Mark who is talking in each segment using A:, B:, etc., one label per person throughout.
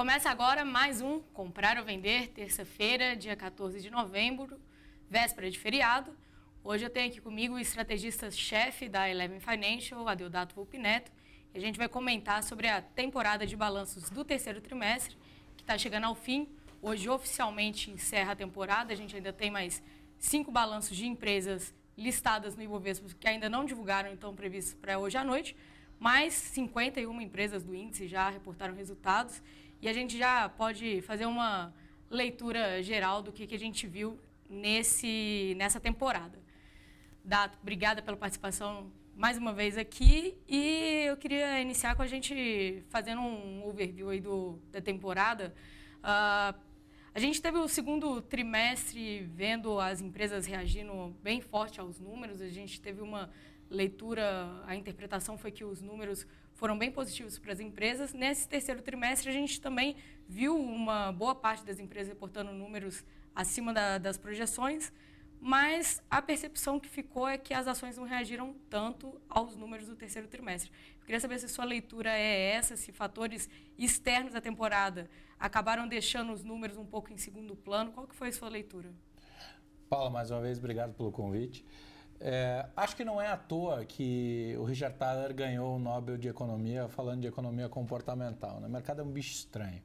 A: Começa agora mais um Comprar ou Vender, terça-feira, dia 14 de novembro, véspera de feriado. Hoje eu tenho aqui comigo o estrategista-chefe da Eleven Financial, Adeodato Volpi Neto, e a gente vai comentar sobre a temporada de balanços do terceiro trimestre, que está chegando ao fim. Hoje oficialmente encerra a temporada, a gente ainda tem mais 5 balanços de empresas listadas no Ibovespa que ainda não divulgaram, então previstos para hoje à noite, mas 51 empresas do índice já reportaram resultados e a gente já pode fazer uma leitura geral do que a gente viu nessa temporada. Dato, obrigada pela participação mais uma vez aqui e eu queria iniciar com a gente fazendo um overview aí da temporada. A gente teve o segundo trimestre vendo as empresas reagindo bem forte aos números, a gente teve uma leitura, a interpretação foi que os números foram bem positivos para as empresas. Nesse terceiro trimestre, a gente também viu uma boa parte das empresas reportando números acima das projeções, mas a percepção que ficou é que as ações não reagiram tanto aos números do terceiro trimestre. Eu queria saber se a sua leitura é essa, se fatores externos à temporada acabaram deixando os números um pouco em segundo plano. Qual que foi a sua leitura?
B: Paula, mais uma vez, obrigado pelo convite. Acho que não é à toa que o Richard Thaler ganhou o Nobel de Economia falando de economia comportamental, né? O mercado é um bicho estranho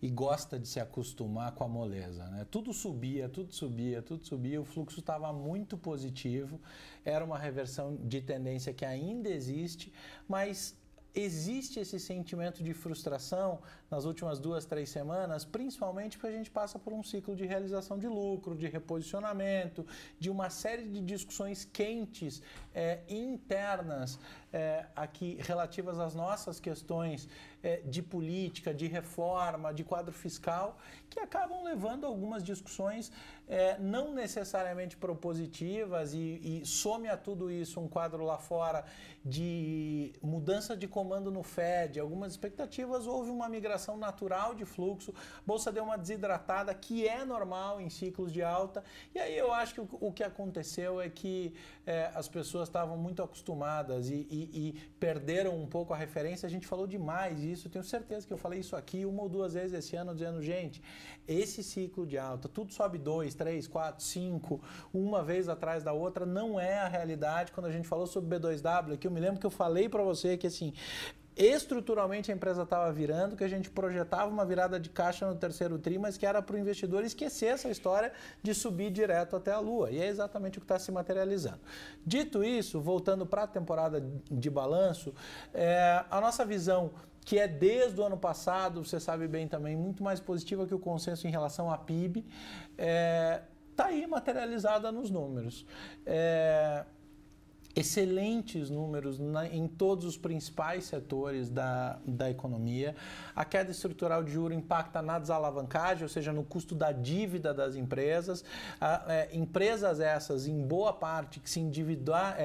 B: e gosta de se acostumar com a moleza, né? Tudo subia, o fluxo estava muito positivo, era uma reversão de tendência que ainda existe, mas existe esse sentimento de frustração nas últimas 2, 3 semanas, principalmente porque a gente passa por um ciclo de realização de lucro, de reposicionamento, de uma série de discussões quentes internas aqui relativas às nossas questões de política, de reforma, de quadro fiscal, que acabam levando algumas discussões não necessariamente propositivas e some a tudo isso um quadro lá fora de mudança de comando no Fed, algumas expectativas, houve uma migração natural de fluxo, a Bolsa deu uma desidratada que é normal em ciclos de alta, e aí eu acho que o que aconteceu é que as pessoas estavam muito acostumadas e perderam um pouco a referência. A gente falou demais isso, tenho certeza que eu falei isso aqui 1 ou 2 vezes esse ano, dizendo, gente, esse ciclo de alta, tudo sobe 2, 3, 4, 5, uma vez atrás da outra, não é a realidade. Quando a gente falou sobre B2W aqui, eu me lembro que eu falei para você que assim, estruturalmente a empresa estava virando, que a gente projetava uma virada de caixa no terceiro tri, mas que era para o investidor esquecer essa história de subir direto até a lua. E é exatamente o que está se materializando. Dito isso, voltando para a temporada de balanço, a nossa visão, que é desde o ano passado, você sabe bem também, muito mais positiva que o consenso em relação à PIB, está aí materializada nos números. Excelentes números em todos os principais setores da economia. A queda estrutural de juros impacta na desalavancagem, ou seja, no custo da dívida das empresas. Empresas essas, em boa parte, que se endividar,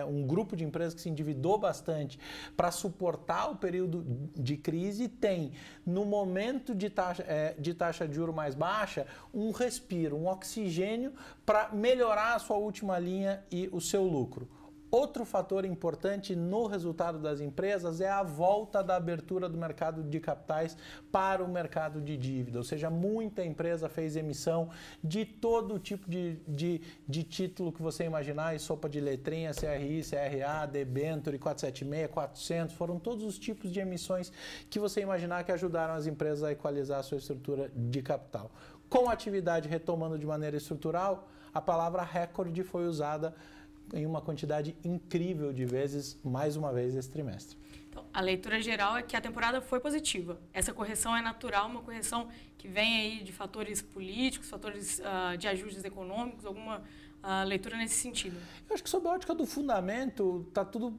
B: um grupo de empresas que se endividou bastante para suportar o período de crise, tem, no momento de taxa de juros mais baixa, um respiro, um oxigênio para melhorar a sua última linha e o seu lucro. Outro fator importante no resultado das empresas é a volta da abertura do mercado de capitais para o mercado de dívida, ou seja, muita empresa fez emissão de todo tipo de título que você imaginar, e sopa de letrinha, CRI, CRA, Debenture, 476, 400, foram todos os tipos de emissões que você imaginar que ajudaram as empresas a equalizar a sua estrutura de capital. Com a atividade retomando de maneira estrutural, a palavra recorde foi usada em uma quantidade incrível de vezes, mais uma vez, esse trimestre.
A: Então, a leitura geral é que a temporada foi positiva. Essa correção é natural, uma correção que vem aí de fatores políticos, fatores de ajustes econômicos, alguma leitura nesse sentido?
B: Eu acho que sob a ótica do fundamento, está tudo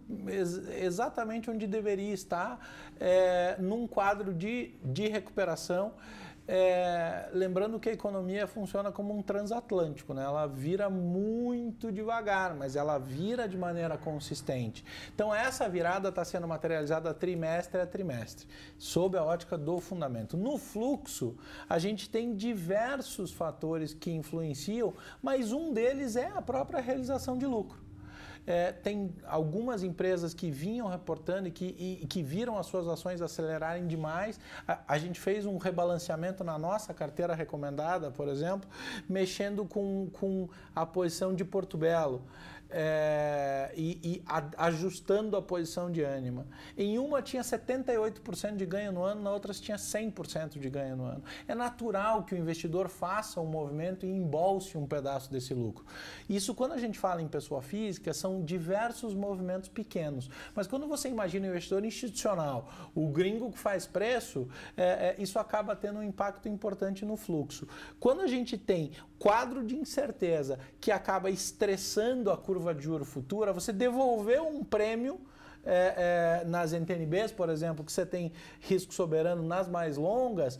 B: exatamente onde deveria estar, num quadro de recuperação. Lembrando que a economia funciona como um transatlântico, né? Ela vira muito devagar, mas ela vira de maneira consistente. Então essa virada está sendo materializada trimestre a trimestre, sob a ótica do fundamento. No fluxo, a gente tem diversos fatores que influenciam, mas um deles é a própria realização de lucro. tem algumas empresas que vinham reportando e que viram as suas ações acelerarem demais. A gente fez um rebalanceamento na nossa carteira recomendada, por exemplo, mexendo com a posição de Porto Belo. Ajustando a posição de Ânima. Em uma tinha 78% de ganho no ano, na outra tinha 100% de ganho no ano. É natural que o investidor faça um movimento e embolse um pedaço desse lucro. Isso, quando a gente fala em pessoa física, são diversos movimentos pequenos. Mas quando você imagina o investidor institucional, o gringo que faz preço, isso acaba tendo um impacto importante no fluxo. Quando a gente tem quadro de incerteza que acaba estressando a curva de juros futura, você devolveu um prêmio nas NTNBs, por exemplo, que você tem risco soberano nas mais longas,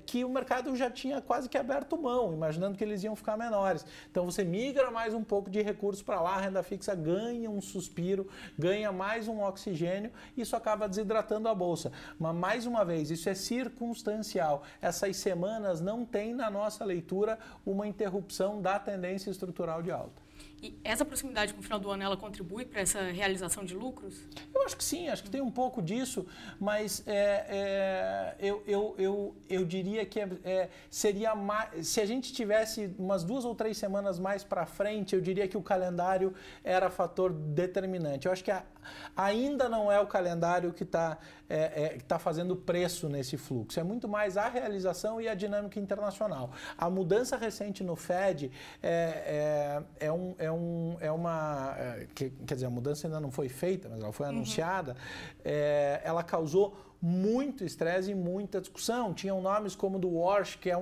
B: que o mercado já tinha quase que aberto mão, imaginando que eles iam ficar menores. Então você migra mais um pouco de recursos para lá, a renda fixa ganha um suspiro, ganha mais um oxigênio, isso acaba desidratando a bolsa. Mas, mais uma vez, isso é circunstancial. Essas semanas não tem, na nossa leitura, uma interrupção da tendência estrutural de alta.
A: E essa proximidade com o final do ano, ela contribui para essa realização de lucros?
B: Eu acho que sim, acho que tem um pouco disso, mas eu diria que seria mais, se a gente tivesse umas 2 ou 3 semanas mais para frente, eu diria que o calendário era fator determinante. Eu acho que ainda não é o calendário que está fazendo preço nesse fluxo, é muito mais a realização e a dinâmica internacional. A mudança recente no Fed quer dizer, a mudança ainda não foi feita, mas ela foi anunciada, ela causou muito estresse e muita discussão. Tinham nomes como o do Walsh, que é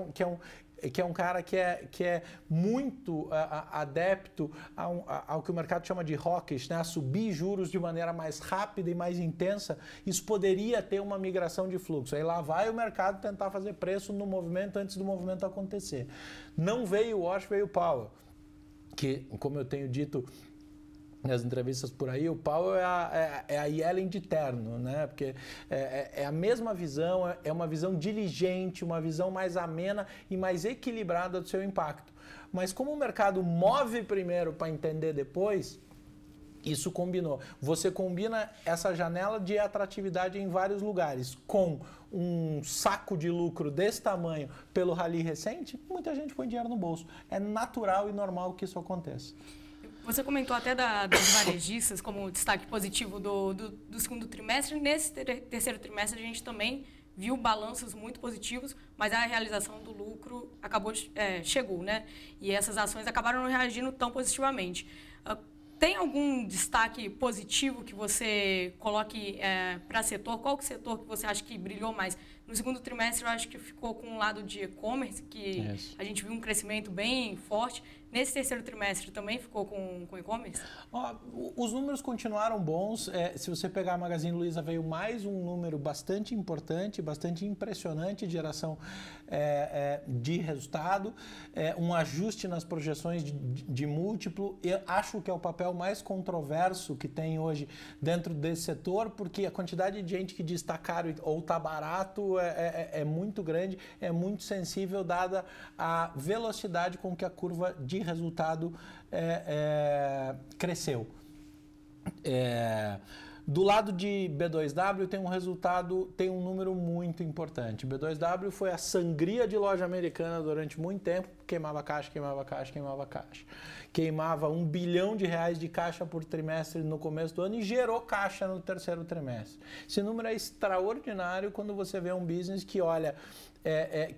B: um cara que é muito adepto ao que o mercado chama de hawkish, né? A subir juros de maneira mais rápida e mais intensa. Isso poderia ter uma migração de fluxo. Aí lá vai o mercado tentar fazer preço no movimento antes do movimento acontecer. Não veio o Walsh, veio o Powell, que, como eu tenho dito nas entrevistas por aí, o Powell é a Yellen de terno, né? Porque é a mesma visão, é uma visão diligente, uma visão mais amena e mais equilibrada do seu impacto. Mas como o mercado move primeiro para entender depois, isso combinou. Você combina essa janela de atratividade em vários lugares com um saco de lucro desse tamanho pelo rally recente, muita gente põe dinheiro no bolso. É natural e normal que isso aconteça.
A: Você comentou até das varejistas como destaque positivo do segundo trimestre. Nesse terceiro trimestre, a gente também viu balanços muito positivos, mas a realização do lucro chegou, né? E essas ações acabaram não reagindo tão positivamente. Tem algum destaque positivo que você coloque para setor? Qual que setor que você acha que brilhou mais? No segundo trimestre, eu acho que ficou com um lado de e-commerce, que a gente viu um crescimento bem forte. Nesse terceiro trimestre também ficou com e-commerce?
B: Os números continuaram bons. Se você pegar a Magazine Luiza, veio mais um número bastante importante, bastante impressionante de geração de resultado, um ajuste nas projeções de múltiplo. Eu acho que é o papel mais controverso que tem hoje dentro desse setor, porque a quantidade de gente que diz está caro ou está barato é muito grande, é muito sensível, dada a velocidade com que a curva de resultado cresceu. Do lado de B2W tem um número muito importante. B2W foi a sangria de loja americana durante muito tempo, queimava caixa, queimava caixa, queimava caixa. Queimava R$1 bilhão de caixa por trimestre no começo do ano e gerou caixa no terceiro trimestre. Esse número é extraordinário quando você vê um business que olha,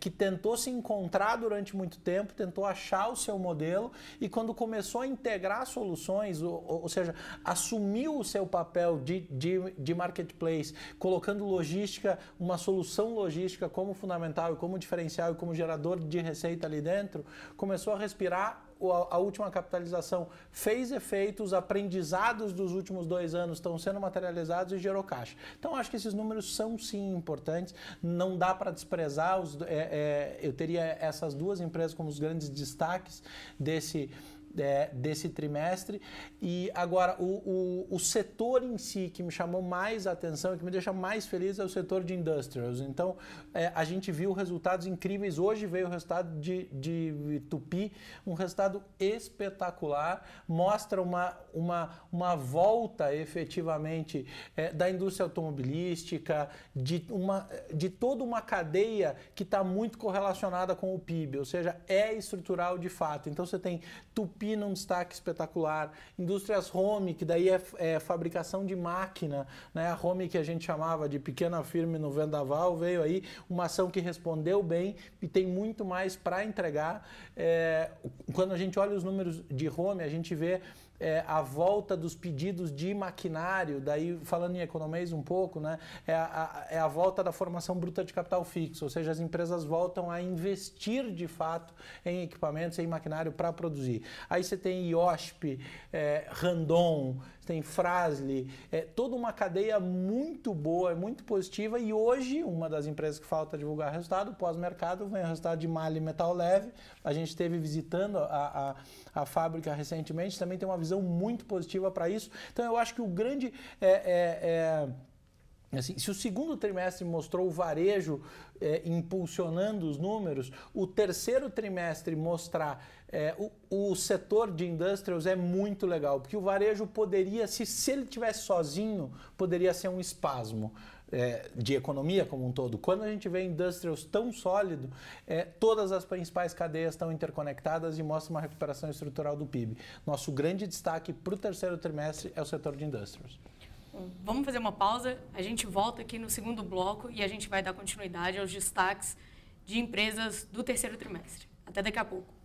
B: que tentou se encontrar durante muito tempo, tentou achar o seu modelo e quando começou a integrar soluções, ou seja, assumiu o seu papel de marketplace, colocando logística, uma solução logística como fundamental e como diferencial e como gerador de receita ali dentro, começou a respirar. A última capitalização fez efeito, os aprendizados dos últimos 2 anos estão sendo materializados e gerou caixa. Então, acho que esses números são sim importantes, não dá para desprezar. Eu teria essas duas empresas como os grandes destaques desse trimestre. E agora, o setor em si que me chamou mais a atenção e que me deixa mais feliz é o setor de industrials. Então, a gente viu resultados incríveis. Hoje veio o resultado de Tupy, um resultado espetacular, mostra uma volta efetivamente da indústria automobilística, de toda uma cadeia que está muito correlacionada com o PIB, ou seja, é estrutural de fato. Então você tem Tupy num destaque espetacular, indústrias home, que daí é fabricação de máquina, né? A home que a gente chamava de pequena firme no vendaval, veio aí uma ação que respondeu bem e tem muito mais para entregar. Quando a gente olha os números de home, a gente vê a volta dos pedidos de maquinário, daí falando em economês um pouco, né, é a volta da formação bruta de capital fixo, ou seja, as empresas voltam a investir de fato em equipamentos, em maquinário para produzir. Aí você tem IOSP, Randon, tem Fras-le, toda uma cadeia muito boa, muito positiva, e hoje uma das empresas que falta divulgar resultado, pós-mercado, vem o resultado de MAHLE Metal Leve. A gente esteve visitando a fábrica recentemente, também tem uma visão muito positiva para isso. Então eu acho que o grande assim, se o segundo trimestre mostrou o varejo impulsionando os números, o terceiro trimestre mostrar o setor de industrials é muito legal, porque o varejo poderia, se ele tivesse sozinho, poderia ser um espasmo de economia como um todo. Quando a gente vê industrials tão sólido, todas as principais cadeias estão interconectadas e mostra uma recuperação estrutural do PIB. Nosso grande destaque para o terceiro trimestre é o setor de industrials.
A: Vamos fazer uma pausa, a gente volta aqui no segundo bloco e a gente vai dar continuidade aos destaques de empresas do terceiro trimestre. Até daqui a pouco.